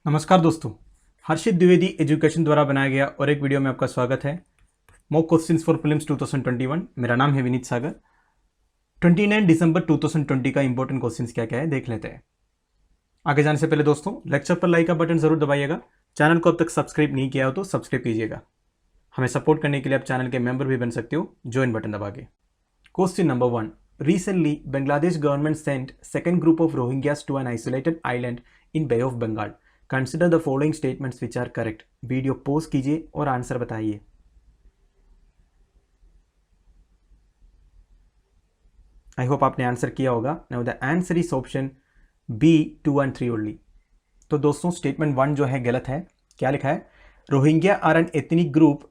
नमस्कार दोस्तों, हर्षित द्विवेदी एजुकेशन द्वारा बनाया गया और एक वीडियो में आपका स्वागत है। Mock questions for prelims 2021। मेरा नाम है विनीत सागर। 29 दिसंबर 2020 का इंपॉर्टेंट क्वेश्चंस क्या क्या है देख लेते हैं। आगे जाने से पहले दोस्तों, लेक्चर पर लाइक का बटन जरूर दबाइएगा। चैनल को अब तक सब्सक्राइब नहीं किया हो तो सब्सक्राइब कीजिएगा। हमें सपोर्ट करने के लिए आप चैनल के मेंबर भी बन सकते हो, ज्वाइन बटन दबा के। Question number 1। Recently, Bangladesh government sent second group of Rohingyas to an isolated island in Bay of Bengal. Consider the following statements which are correct. Video pose कीजिए और answer बताइए। I hope आपने answer किया होगा। Now the answer is option B 2 and 3 only. तो दोस्तों statement 1 जो है गलत है। क्या लिखा है? Rohingya are an ethnic group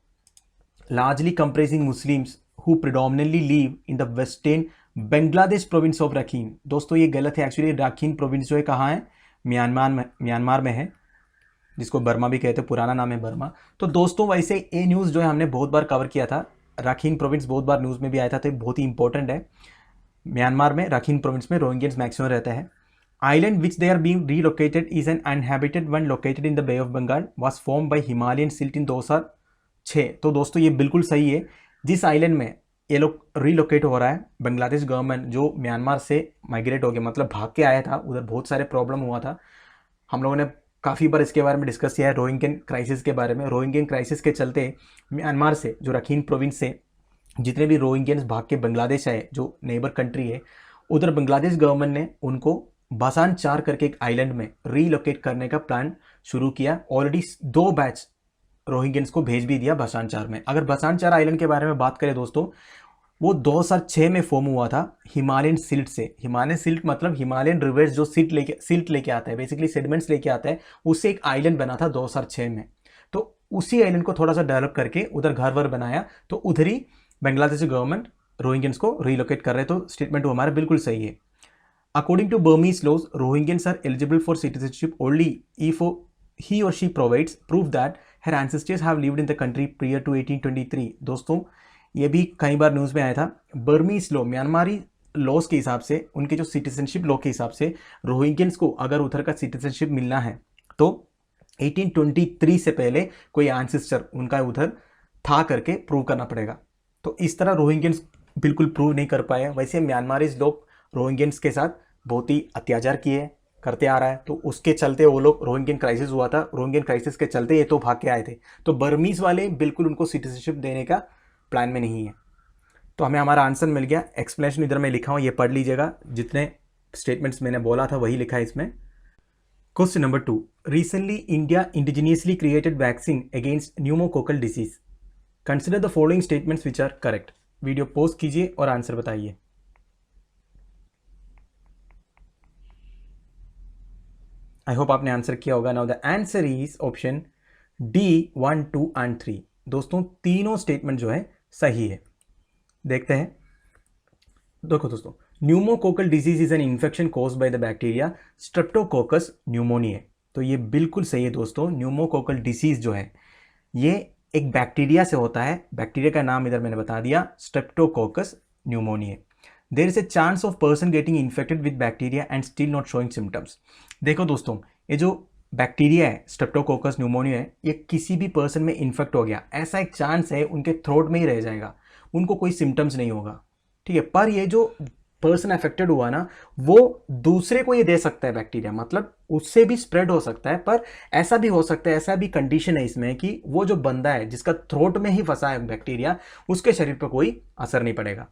largely comprising Muslims who predominantly live in the western Bangladesh province of Rakhine। दोस्तों ये गलत है। एक्चुअली राखीन प्रोविंस जो है कहाँ है? म्यांमार में है, जिसको बर्मा भी कहते हैं, पुराना नाम है बर्मा। तो दोस्तों वैसे ये न्यूज़ जो है हमने बहुत बार कवर किया था। राखीन प्रोविंस बहुत बार न्यूज़ में भी आया था, तो ये बहुत ही इंपॉर्टेंट है। म्यांमार में राखीन प्रोविंस में रोहिंग्यंस मैक्सिमम रहता है। Island which they are being relocated is an uninhabited one located in the Bay of Bengal was formed by Himalayan silt in 2006। तो दोस्तों ये बिल्कुल सही है। जिस आइलैंड में ये लोग रिलोकेट हो रहा है, बांग्लादेश गवर्नमेंट जो म्यांमार से माइग्रेट हो गया, मतलब भाग के आया था, उधर बहुत सारे प्रॉब्लम हुआ था। हम लोगों ने काफ़ी बार इसके बारे में डिस्कस किया है, रोहिंग्यन क्राइसिस के बारे में। रोहिंग्यन क्राइसिस के चलते म्यांमार से, जो रखीन प्रोविंस से जितने भी रोहिंग्यंस भाग के बांग्लादेश आए, जो नेबर कंट्री है, उधर बांग्लादेश गवर्नमेंट ने उनको बासान चार करके एक आइलैंड में रीलोकेट करने का प्लान शुरू किया। ऑलरेडी 2 बैच रोहिंग्यंस को भेज भी दिया बासान चार में। अगर बासान चार आइलैंड के बारे में बात करें दोस्तों, वो 2006 में फॉर्म हुआ था हिमालयन सिल्ट से। हिमालयन सिल्ट मतलब हिमालयन रिवर्स जो सिल्ट लेके आता है, बेसिकली सेडिमेंट्स लेके आता है, उससे एक आइलैंड बना था 2006 में। तो उसी आइलैंड को थोड़ा सा डेवलप करके उधर घर वर बनाया, तो उधर ही बांग्लादेशी गवर्नमेंट रोहिंग्यंस को रिलोकेट कर रहे। तो स्टेटमेंट हमारा बिल्कुल सही है। According to Burmese laws, Rohingyans are eligible for citizenship only if he or she provides proof that her ancestors have lived in the country prior to 1823। दोस्तों ये भी कई बार न्यूज़ में आया था। बर्मीज लॉ, म्यांमारी लॉज के हिसाब से, उनके जो सिटीजनशिप लॉ के हिसाब से, रोहिंग्यंस को अगर उधर का सिटीजनशिप मिलना है तो 1823 से पहले कोई एंसेस्टर उनका उधर था करके प्रूव करना पड़ेगा। तो इस तरह रोहिंग्यंस बिल्कुल प्रूव नहीं कर पाए। वैसे म्यांमारीज लोग रोहिंग्यंस के साथ बहुत ही अत्याचार किए करते आ रहा है, तो उसके चलते वो लोग, रोहिंग्यन क्राइसिस हुआ था, रोहिंग्यन क्राइसिस के चलते ये तो भाग के आए थे। तो बर्मीज वाले बिल्कुल उनको सिटीजनशिप देने का प्लान में नहीं है। तो हमें हमारा आंसर मिल गया। एक्सप्लेनेशन इधर मैं लिखा हूँ, ये पढ़ लीजिएगा। जितने स्टेटमेंट्स मैंने बोला था वही लिखा है इसमें। Question number 2। Recently India indigenously created vaccine against pneumococcal disease. Consider the following statements which are correct. Video pause कीजिए और आंसर बताइए। आई होप आपने आंसर किया होगा। Now the answer is option D 1, 2 and 3। दोस्तों तीनों स्टेटमेंट जो है सही है। देखते हैं। देखो दोस्तों, pneumococcal disease is an infection caused by the bacteria streptococcus pneumoniae. तो ये बिल्कुल सही है दोस्तों। न्यूमोकोकल डिसीज जो है ये एक बैक्टीरिया से होता है। बैक्टीरिया का नाम इधर मैंने बता दिया, streptococcus pneumoniae. There is a chance of person getting infected with bacteria and still not showing symptoms. देखो दोस्तों, ये जो बैक्टीरिया है स्ट्रेप्टोकोकस न्यूमोनिया है, ये किसी भी पर्सन में इन्फेक्ट हो गया, ऐसा एक चांस है उनके थ्रोट में ही रह जाएगा, उनको कोई सिम्टम्स नहीं होगा, ठीक है। पर ये जो पर्सन अफेक्टेड हुआ ना, वो दूसरे को ये दे सकता है बैक्टीरिया, मतलब उससे भी स्प्रेड हो सकता है। पर ऐसा भी हो सकता है, ऐसा भी कंडीशन है इसमें कि वो जो बंदा है जिसका थ्रोट में ही फंसा है बैक्टीरिया, उसके शरीर पर कोई असर नहीं पड़ेगा।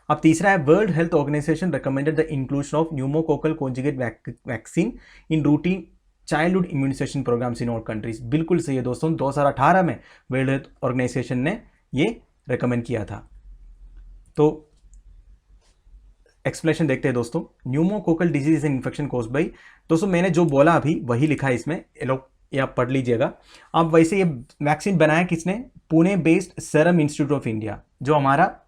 अब तीसरा है, world health organization recommended the inclusion of pneumococcal conjugate vaccine in routine childhood immunization programs in all countries. बिल्कुल सही है दोस्तों। 2018 में वर्ल्ड हेल्थ ऑर्गेनाइजेशन ने ये रिकमेंड किया था। तो एक्सप्लेनेशन देखते हैं दोस्तों। Pneumococcal disease is an infection caused bye, दोस्तों मैंने जो बोला अभी वही लिखा है इसमें, ये लोग ये आप पढ़ लीजिएगा। अब वैसे ये वैक्सीन बनाया किसने? Pune based serum institute of India, जो हमारा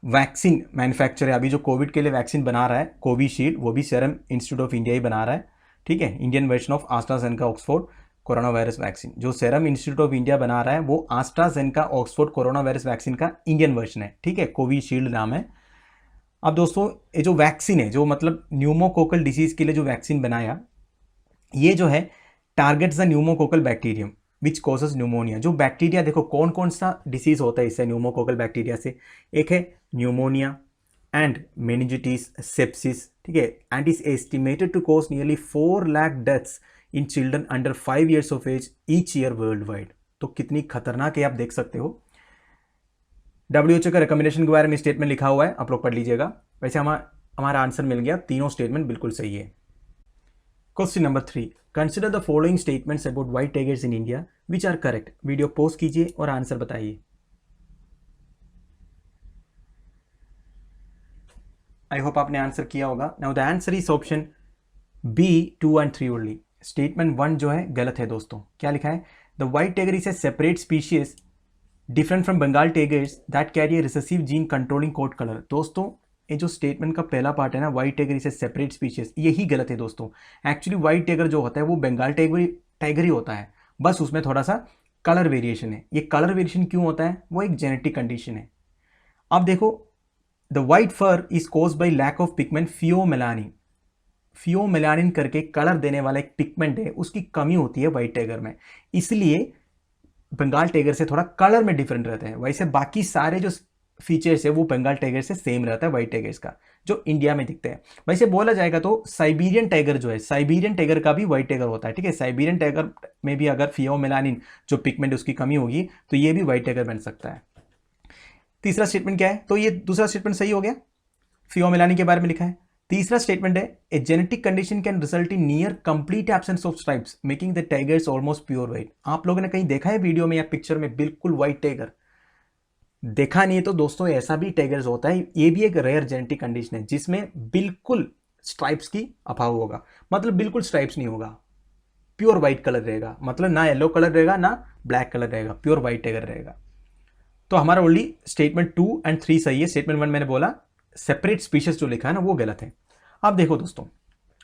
वैक्सीन मैन्युफैक्चर है। अभी जो कोविड के लिए वैक्सीन बना रहा है कोविशील्ड, वो भी सेरम इंस्टीट्यूट ऑफ इंडिया ही बना रहा है, ठीक है। Indian version of AstraZeneca Oxford corona virus vaccine, जो सेरम इंस्टीट्यूट ऑफ इंडिया बना रहा है, वो AstraZeneca Oxford corona virus vaccine का इंडियन वर्जन है, ठीक है। कोविशील्ड नाम है। अब दोस्तों ये जो वैक्सीन है, जो मतलब न्यूमोकोकल डिसीज के लिए जो वैक्सीन बनाया, ये जो है targets the pneumococcal bacterium which causes pneumonia. जो बैक्टीरिया, देखो कौन कौन सा डिसीज होता है इससे, न्यूमोकोकल बैक्टीरिया से, एक है न्यूमोनिया एंड मेनिंजाइटिस, सेप्सिस, ठीक है, and is estimated to cause nearly 4 lakh deaths in children under 5 years of age each year worldwide. तो कितनी खतरनाक है आप देख सकते हो। WHO का रिकमेंडेशन के बारे में स्टेटमेंट लिखा हुआ है, आप लोग पढ़ लीजिएगा। वैसे हमारा आंसर मिल गया, तीनों स्टेटमेंट बिल्कुल सही है। Question number 3, consider the following statements about white tigers in India which are correct. Video pause कीजिए और आंसर बताइए। आई होप आपने आंसर किया होगा। Now the answer is option B 2 and 3 only. Statement 1 जो है गलत है दोस्तों। क्या लिखा है? The white tiger is a separate species different from Bengal tigers that carry a recessive gene controlling coat colour. दोस्तों ये जो स्टेटमेंट का पहला पार्ट है ना, white tiger is a separate species, यही गलत है दोस्तों। एक्चुअली व्हाइट टाइगर जो होता है वो बंगाल टाइगर ही होता है, बस उसमें थोड़ा सा कलर वेरिएशन है। ये कलर वेरिएशन क्यों होता है? वो एक जेनेटिक कंडीशन है। अब देखो, the white fur is caused by lack of pigment pheomelanin. Pheomelanin करके कलर देने वाला एक पिगमेंट है, उसकी कमी होती है व्हाइट टाइगर में, इसलिए बंगाल टाइगर से थोड़ा कलर में डिफरेंट रहता है। वैसे बाकी सारे जो फीचर्स है वो बंगाल टाइगर से सेम रहता है व्हाइट टाइगर्स का, जो इंडिया में दिखते हैं। वैसे बोला जाएगा तो साइबेरियन टाइगर जो है, साइबेरियन टाइगर का भी व्हाइट टाइगर होता है, ठीक है। साइबेरियन टाइगर में भी अगर फियोमेलानिन जो पिगमेंट उसकी कमी होगी तो ये भी व्हाइट टाइगर बन सकता है। तीसरा स्टेटमेंट क्या है? तो ये दूसरा स्टेटमेंट सही हो गया, फियोमेलानिन के बारे में लिखा है। तीसरा स्टेटमेंट है, a genetic condition can result in near complete absence of stripes making the tigers almost pure white. आप लोगों ने कहीं देखा है वीडियो में या पिक्चर में बिल्कुल व्हाइट टाइगर? देखा नहीं है तो दोस्तों ऐसा भी टाइगर्स होता है। ये भी एक रेयर जेनेटिक कंडीशन है जिसमें बिल्कुल स्ट्राइप्स की अभाव होगा, मतलब बिल्कुल स्ट्राइप्स नहीं होगा, प्योर व्हाइट कलर रहेगा, मतलब ना येलो कलर रहेगा ना ब्लैक कलर रहेगा, प्योर व्हाइट टाइगर रहेगा। तो हमारा ओनली स्टेटमेंट 2 and 3 सही है। स्टेटमेंट 1 मैंने बोला सेपरेट स्पीशीज जो लिखा है ना वो गलत है। अब देखो दोस्तों,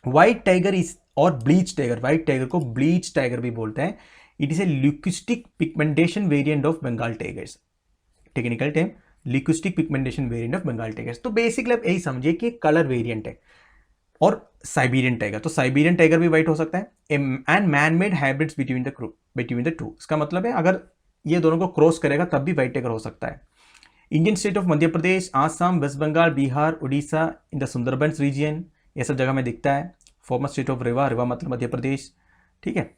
व्हाइट टाइगर इज और ब्लीच टाइगर, व्हाइट टाइगर को ब्लीच टाइगर भी बोलते हैं। It is a leucistic pigmentation variant of Bengal tigers. Technical term leucistic pigmentation variant of Bengal tigers. तो बेसिकली आप यही समझिए कि कलर वेरिएंट है। और साइबेरियन टाइगर, तो साइबेरियन टाइगर भी व्हाइट हो सकता है। And man made hybrids between the two. इसका मतलब है अगर ये दोनों को क्रॉस करेगा तब भी व्हाइट टाइगर हो सकता है। Indian state of Madhya Pradesh, Assam, West Bengal, Bihar, Orissa, in the Sundarbans region, ये सब जगह में दिखता है। Former state of Rewa, Rewa मतलब मध्य प्रदेश, ठीक है।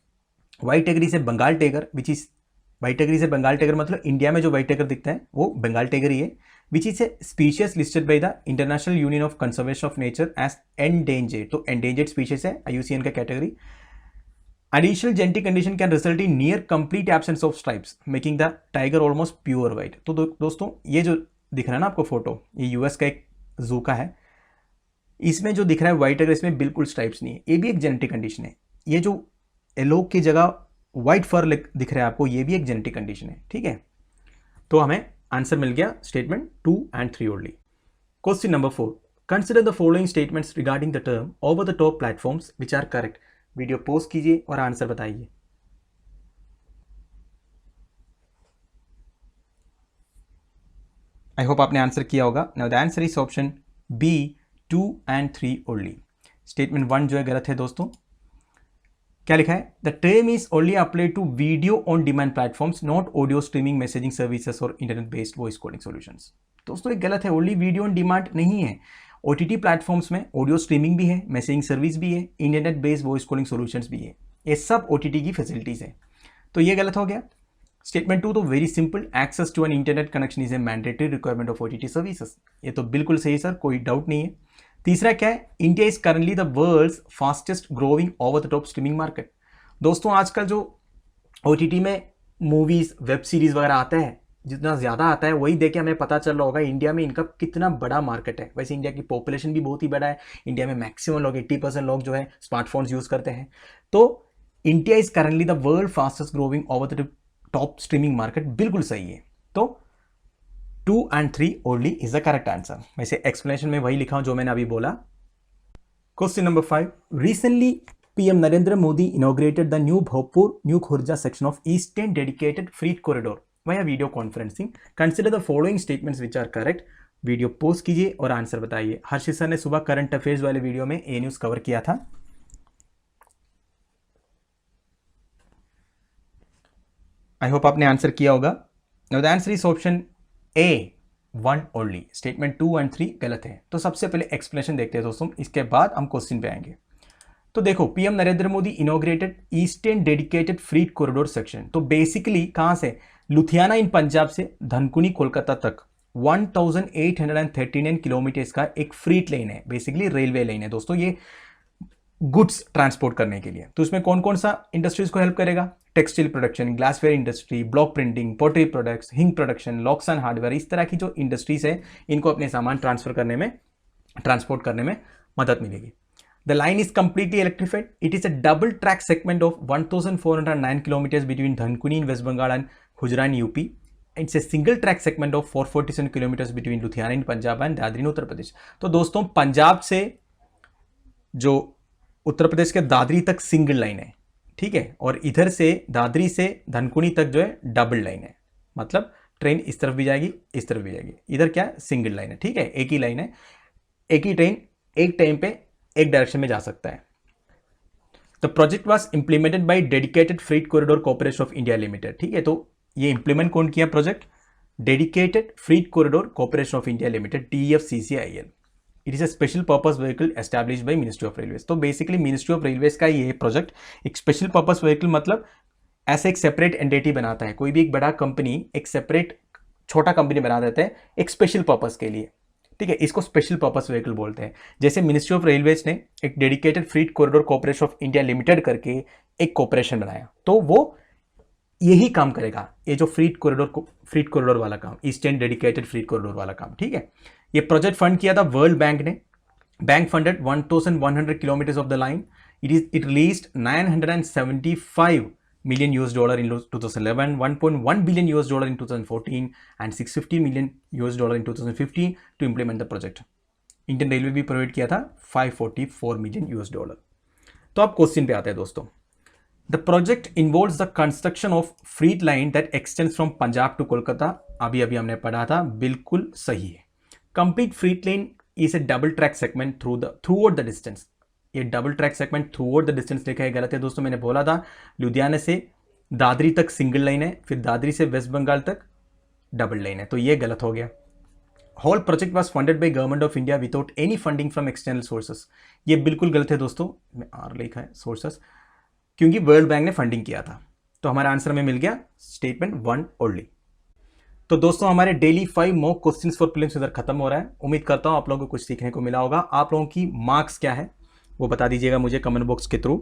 White tiger is a Bengal tiger which is, white tiger is a Bengal tiger मतलब इंडिया में जो व्हाइट टाइगर दिखता है वो बंगाल टाइगर ही है। Which is a species listed by the International Union of Conservation of Nature as endangered. तो endangered species है, IUCN का category. Additional genetic condition can result in near complete absence of stripes, making the tiger almost pure white। तो दोस्तों ये जो दिख रहा है ना आपको फोटो, ये यूएस का एक जू का है। इसमें जो दिख रहा है व्हाइट टाइगर, इसमें बिल्कुल स्ट्राइप्स नहीं है, ये भी एक जेनेटिक कंडीशन है। ये जो येलो की जगह व्हाइट फर दिख रहा है आपको, ये भी एक जेनेटिक कंडीशन है, ठीक है। तो हमें आंसर मिल गया statement 2 and 3 only. Question number 4, consider the following statements regarding the term over the top platforms which are correct. Video pause कीजिए और आंसर बताइए। आई होप आपने आंसर किया होगा। Now the answer is option B 2 and 3 only. Statement 1 जो है गलत है दोस्तों। क्या लिखा है? The term is only apply to video on demand platforms, not audio streaming, messaging services और internet based voice coding solutions. दोस्तों ये गलत है, ओनली वीडियो ऑन डिमांड नहीं है। OTT प्लेटफॉर्म्स में ऑडियो स्ट्रीमिंग भी है, मैसेजिंग सर्विस भी है, internet based voice calling solutions भी है, ये सब OTT की फैसिलिटीज है। तो ये गलत हो गया। स्टेटमेंट 2 तो very simple, access to an internet connection is a mandatory requirement of OTT services. ये तो बिल्कुल सही सर, कोई डाउट नहीं है। तीसरा क्या है? India is currently the world's fastest growing over the top streaming market. दोस्तों आजकल जो OTT में मूवीज, वेब सीरीज वगैरह आता है, जितना ज़्यादा आता है वही देख के हमें पता चल रहा होगा इंडिया में इनका कितना बड़ा मार्केट है। वैसे इंडिया की पॉपुलेशन भी बहुत ही बड़ा है, इंडिया में मैक्सिमम लोग 80% लोग जो है स्मार्टफोन्स यूज़ करते हैं। तो India is currently the world fastest growing over the top streaming market, बिल्कुल सही है। तो 2 and 3 only is the correct answer. वैसे एक्सप्लेनेशन में वही लिखा हूं जो मैंने अभी बोला। Question number 5, recently PM Narendra Modi inaugurated the new Bhopur New Khurja section of Eastern Dedicated Freight Corridor via video conferencing. Consider the following statements which are correct. Video pause कीजिए और आंसर बताइए। हर्षित sir ने सुबह current affairs वाले video में A news cover किया था। I hope आपने आंसर किया होगा। Now the answer is option A 1 only. Statement 2 and 3 गलत है। तो सबसे पहले एक्सप्लेनेशन देखते हैं दोस्तों, इसके बाद हम क्वेश्चन पे आएंगे। तो देखो, PM Narendra Modi inaugurated eastern dedicated freight corridor section. तो बेसिकली कहां से, लुधियाना इन पंजाब से धनकुनी कोलकाता तक 1839 किलोमीटर का एक फ्रीट लेन है, बेसिकली रेलवे लेन है दोस्तों, ये गुड्स ट्रांसपोर्ट करने के लिए। तो इसमें कौन कौन सा इंडस्ट्रीज को हेल्प करेगा, textile production, glassware industry, block printing, pottery products, hing production, locks and hardware, इस तरह की जो इंडस्ट्रीज है इनको अपने सामान ट्रांसपोर्ट करने में मदद मिलेगी। The line is completely electrified. It is a double track segment of 1409 kilometers between Dhankuni in West Bengal and Hujra in UP. It's a single track segment of 447 kilometers between Ludhiana in Punjab and Dadri in Uttar Pradesh. तो दोस्तों, पंजाब से जो उत्तर प्रदेश के दादरी तक single line है, ठीक है, और इधर से दादरी से धनकुनी तक जो है डबल लाइन है। मतलब ट्रेन इस तरफ भी जाएगी, इस तरफ भी जाएगी, इधर क्या सिंगल लाइन है, ठीक है, एक ही लाइन है, एक ही ट्रेन एक टाइम पे एक डायरेक्शन में जा सकता है। The project was implemented bye dedicated freight corridor corporation of India limited, ठीक है। तो ये इंप्लीमेंट कौन किया project, dedicated freight corridor corporation of India limited, DFCCIL। It is a special purpose vehicle established by ministry of railways. तो basically ministry of railways का ये project एक स्पेशल पर्पस व्हीकल, मतलब ऐसे एक सेपरेट एंटिटी बनाता है। कोई भी एक बड़ा कंपनी एक सेपरेट छोटा कंपनी बना देता है एक स्पेशल पर्पस के लिए, ठीक है, इसको स्पेशल पर्पस व्हीकल बोलते हैं। जैसे मिनिस्ट्री ऑफ रेलवेज ने एक dedicated freight corridor corporation of India limited करके एक कॉर्पोरेशन बनाया, तो वो यही काम करेगा, ये जो फ्रीट कॉरिडोर वाला काम, ईस्टर्न डेडिकेटेड फ्रीट कॉरिडोर वाला काम, ठीक है। ये प्रोजेक्ट फंड किया था वर्ल्ड बैंक ने। Bank funded 1100 kilometres of the line. It released $975 million in 2011, $1.1 billion in 2014, and $650 million in 2015 to implement the project. Indian railway भी प्रोवाइड किया था $544 million। तो अब क्वेश्चन पे आते हैं दोस्तों। The project involves the construction of freight line that extends from Punjab to Kolkata. अभी हमने पढ़ा था, बिल्कुल सही है। Complete freight line is a double track segment throughout the distance. ये double track segment throughout the distance लिखा है, गलत है दोस्तों। मैंने बोला था लुधियाना से दादरी तक सिंगल लाइन है, फिर दादरी से वेस्ट बंगाल तक डबल लाइन है, तो ये गलत हो गया। Whole project was funded by government of India without any funding from external sources. ये बिल्कुल गलत है दोस्तों, में आर लिखा है सोर्सेस, क्योंकि वर्ल्ड बैंक ने फंडिंग किया था। तो हमारा आंसर में मिल गया स्टेटमेंट 1 ओनली। तो दोस्तों, हमारे daily 5 mock questions for prelims इधर खत्म हो रहा है। उम्मीद करता हूं आप लोगों को कुछ सीखने को मिला होगा। आप लोगों की मार्क्स क्या है वो बता दीजिएगा मुझे कमेंट बॉक्स के थ्रू।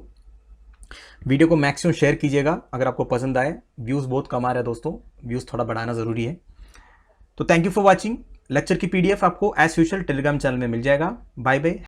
वीडियो को मैक्सिमम शेयर कीजिएगा अगर आपको पसंद आए। व्यूज़ बहुत कम आ रहा है दोस्तों, व्यूज़ थोड़ा बढ़ाना ज़रूरी है। तो thank you for watching. Lecture की PDF आपको एज यूजुअल टेलीग्राम चैनल में मिल जाएगा। Bye bye.